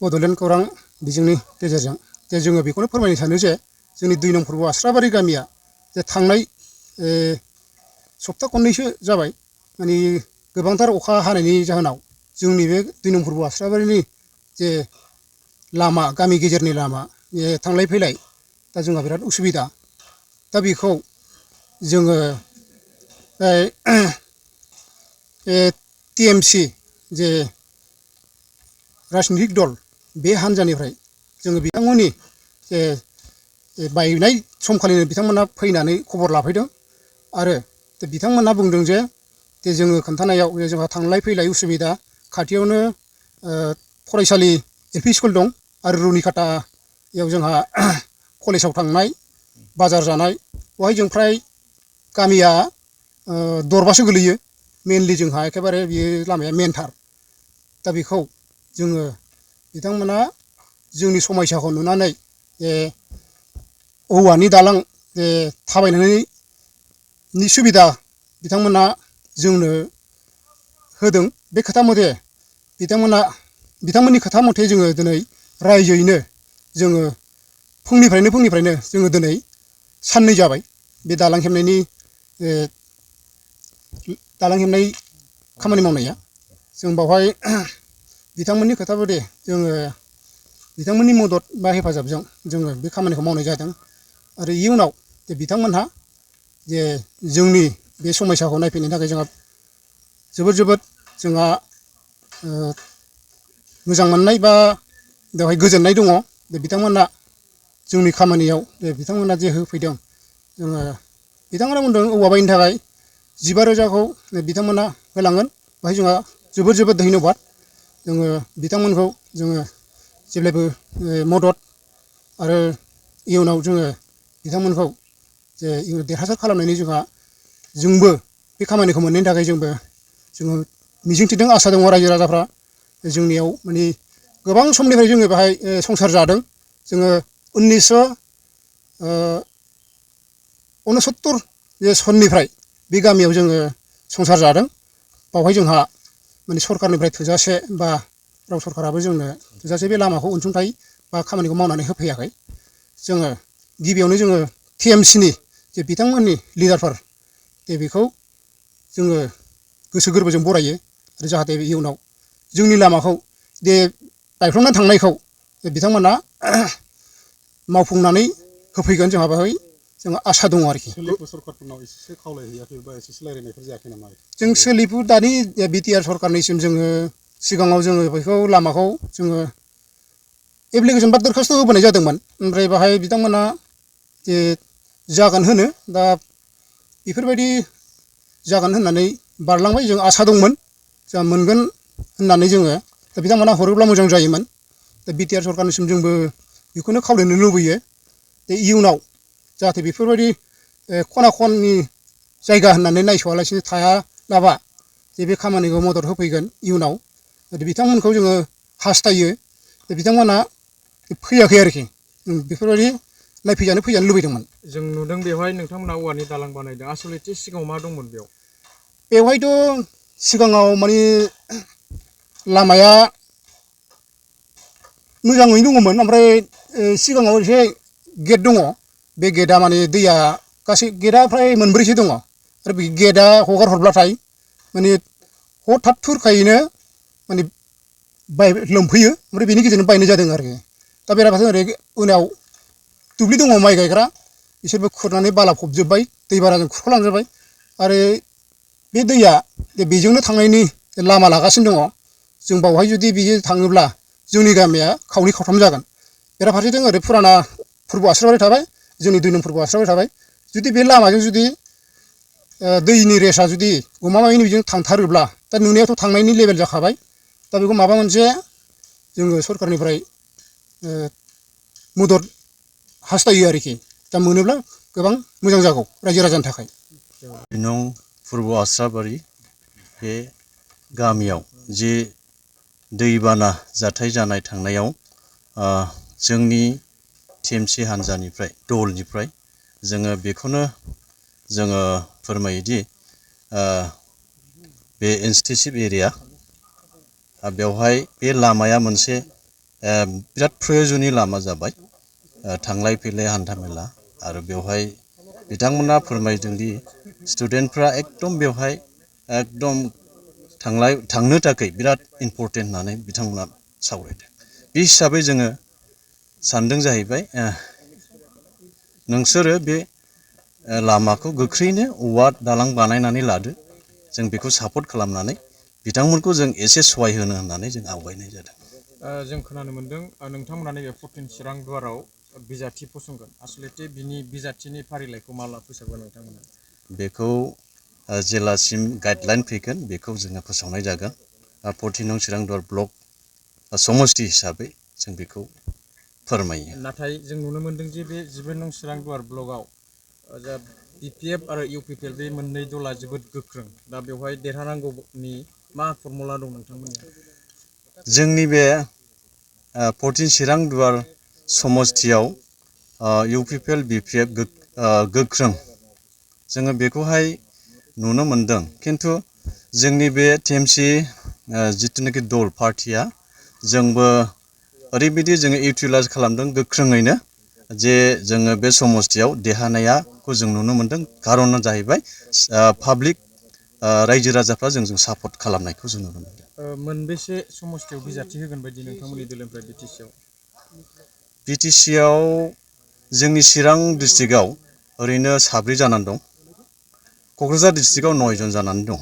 बड'लेण्ड खौरां बिजोंनि गेजेरजों जे जोङो बेखौनो फोरमायनो सानो जे जोंनि 2 नं फुर्ब आस्राबारि गामिया जे थांनाय सप्ता खननैसो जाबाय माने गोबांथार अखा हानायनि जाहोनाव जोंनि बे 2 नं फुर्ब आस्राबारिनि जे लामा गामि गेजेरनि लामा बे थांलाय फैलाय दा जोंहा बिराद उसुबिदा दा बेखौ जोङो टिएमसि जे राजनितिक दल बे हान्जानिफ्राय जोङो बिथांमोननि जे बायनाय समखालिनो बिथांमोना फैनानै खबर लाफैदों आरो बिथांमोना बुंदों जे जोङो खोन्थानायाव जोंहा थांलाय फैलाय उसुबिदा खाथियावनो फरायसालि एलपि स्कुल दं आरो रुनिखाटायाव जोंहा कलेजाव थांनाय बाजार जानाय बेवहाय जों फ्राय गामिया दरबासो गोलैयो मेनलि जोंहा एखेबारे बेयो लामाया मेनथार दा बेखौ जोङो बिथांमोना जोंनि समयसाखौ नुनानै औवानि दालां थाबायनायनि सुबिदा बिथांमोना जोंनो होदों बे खोथा मथे बिथांमोननि खोथा मथे जोङो दिनै रायजोयैनो जोङो फुंनिफ्रायनो जोङो दिनै साननै जाबाय बे दालां हेबनाय खामानि मावनाया जों बावहाय बिथांमोननि खोथा बायदि जोङो बिथांमोननि मदद बा हेफाजाबजों जोङो बे खामानिखौ मावनाय जादों आरो इयुनाव बिथांमोनहा जे जोंनि बे समयसाखौ नायफैनायनि थाखाय जोंहा जोबोद जोंहा मोजां मोननाय बा बेवहाय गोजोननाय दङ बिथांमोना जोंनि खामानियाव बिथांमोना जे होफैदों जोङो बिथांमोना बुंदों औवा बायनो थाखाय 15,000खौ बिथांमोना होलांगोन बेवहाय जोंहा जोबोद धन्यबाद जोङो बिथांमोनखौ जोङो जेब्लायबो मदद आरो इयुनाव जोङो बिथांमोनखौ जे देरहासार खालामनायनि जोंबो बे खामानिखौ मोननायनि थाखाय जोङो मिजिंथिदों आसा दङ रायजो राजाफ्रा जोंनियाव माने गोबां समनिफ्राय जोङो बेहाय संसार जादों जोङो 1969 सननिफ्राय बे गामियाव जोङो संसार जादों बावहाय जोंहा माने सरखारनिफ्राय थोजासे बा राव सरखाराबो जोंनो थोजासे बे लामाखौ अनसुंथाइ बा खामानिखौ मावनानै होफैयाखै जोङो गिबियावनो जोङो टिएमसिनि जे बिथांमोननि लिडारफोर बेखौ जोङो गोसो गोरबोजों बरायो आरो जाहाथे इयुनाव जोंनि लामाखौ बायफ्लंनानै थांनायखौ बिथांमोना मावफुंनानै होफैगोन जोंहा बेवहाय जोंहा आसा दङ आरोखि सरखारफोरनाव एसेसो खावलायहैयाखै बा एसेसो रायज्लायनायफोर जायाखै नामा जों सोलिफु दानि बिटिआर सरखारनिसिम जोङो सिगाङाव जोङो बेखौ लामाखौ जोङो एप्लिकेसन बा दरखास्थ' होबोनाय जादोंमोन ओमफ्राय बाहाय बिथांमोना जे जागोन होनो दा बेफोरबायदि जागोन होननानै बारलांबाय जों आसा दंमोन जा मोनगोन होननानै जोङो दा बिथांमोना हरोब्ला मोजां जायोमोन दा बिटिआर सरखारनिसिम जोंबो बेखौनो खावलायनो लुबैयो इयुनाव जाहाथे बेफोरबायदि खना खननि जायगा होननानै नायस'आलासिनो थायालाबा जे बे खामानिखौ मदद होफैगोन इयुनाव बिथांमोनखौ जोङो हास्थायो बिथांमोना फैयाखै आरोखि बेफोरबायदि फैजानो लुबैदोंमोन जों नुदों बेवहाय नोंथांमोना औवानि दालां बानायदों आसलथे सिगाङाव मा दंमोन बेवहायथ' सिगाङाव माने लामाया मोजाङैनो दङमोन ओमफ्राय सिगाङाव एसे गेट दङ बे गेटआ माने दैया गासै गेटआ फ्राय मोनब्रैसो दङ आरो बे गेटआ हगार हरब्लाथाय माने हथात थुरखायैनो माने लोमफैयो ओमफ्राय बेनि गेजेरजों बायनाय जादों आरोखि दा बेराफारसे ओरै उनाव दुब्लि दङ माइ गायग्रा बिसोरबो खुरनानै बाला फबजोब्बाय दै बाराजों खुरखालांजोब्बाय आरो बे दैया बेजोंनो थांनायनि लामा लागासिनो दङ जों बावहाय जुदि बियो थाङोब्ला जोंनि गामिया खावनै खावथाम जागोन बेराफारसेथिं ओरै फुराना फुर्ब आस्राबारि थाबाय जोंनि 2 नं फुर्ब आस्राबारि थाबाय जुदि बे लामाजों जुदि दैनि रेसा जुदि गमामायैनो बिजों थांथारोब्ला दा नुनायावथ' थांनायनि लेभेल जाखाबाय दा बेखौ माबा मोनसे जोङो सरखारनिफ्राय मदद हास्थायो आरोखि दा मोनोब्ला गोबां मोजां जागौ रायजो राजानि थाखाय 2 नं फुर्ब आस्राबारि बे गामियाव जे दैबाना जाथाय जानाय थांनायाव जोंनि टिएमसि हान्जानिफ्राय दलनिफ्राय जोङो बेखौनो जोङो फोरमायोदि बे इन्सटेसिभ एरिया बेवहाय बे लामाया मोनसे बिराद प्रयजननि लामा जाबाय थांलाय फैलाय हान्था मेला आरो बेवहाय बिथांमोना फोरमायदों दि स्टुडेन्टफ्रा एकदम बेवहाय एकदम थांनो थाखाय बिराद इम्परटेन्ट होननानै बिथांमोना सावरायदों बे हिसाबै जोङो सानदों जाहैबाय नोंसोरो बे लामाखौ गोख्रैनो औवा दालां बानायनानै लादो जों बेखौ सापर्ट खालामनानै बिथांमोनखौ जों एसे सहाय होनो होननानै जों आवगायनाय जादों जों खोनानो मोन्दों नोंथांमोना नैबे 14 चिरां दुवाराव बिजाथि फसंगोन आसलथे बिनि बिजाथिनि फारिलाइखौ माला फोसाबगोन नोंथांमोना बेखौ जेलासिम गाइडलाइन फैगोन बेखौ जोङो फोसावनाय जागोन 14 नं चिरां दुवार ब्लक समस्ति हिसाबै जों बेखौ फोरमायो नाथाय जों नुनो मोन्दों जे बे 11 नं चिरां दुवार ब्लकआव जा BPF आरो UPPL बे मोननै दला जोबोद गोख्रों दा बेवहाय देरहानांगौनि मा फर्मुला दं नोंथांमोननिया जोंनि बे 14 चिरां दुवार समस्तियाव UPPL BPF गोख्रों जोङो बेखौहाय नुनो मोनदों खिन्थु जोंनि बे TMC जिथुनाखि दल पार्टिया जोंबो ओरैबायदि जोङो इउटिलाइज खालामदों गोख्रोङैनो जे जोङो बे समस्तियाव देरहानायखौ जों नुनो मोनदों खारना जाहैबाय पाब्लिक रायजो राजाफ्रा जोंजों सापर्ट खालामनायखौ जों नुनो मोनदों मोनबेसे समस्तियाव बिजाथि होगोन बायदि नोंथांमोननि दोलोनिफ्राय BTCआव जोंनि चिरां डिस्ट्रिक्टआव ओरैनो 7 जानानै दं क'क्राझार डिस्ट्रिक्टआव 9 जन जानानै दं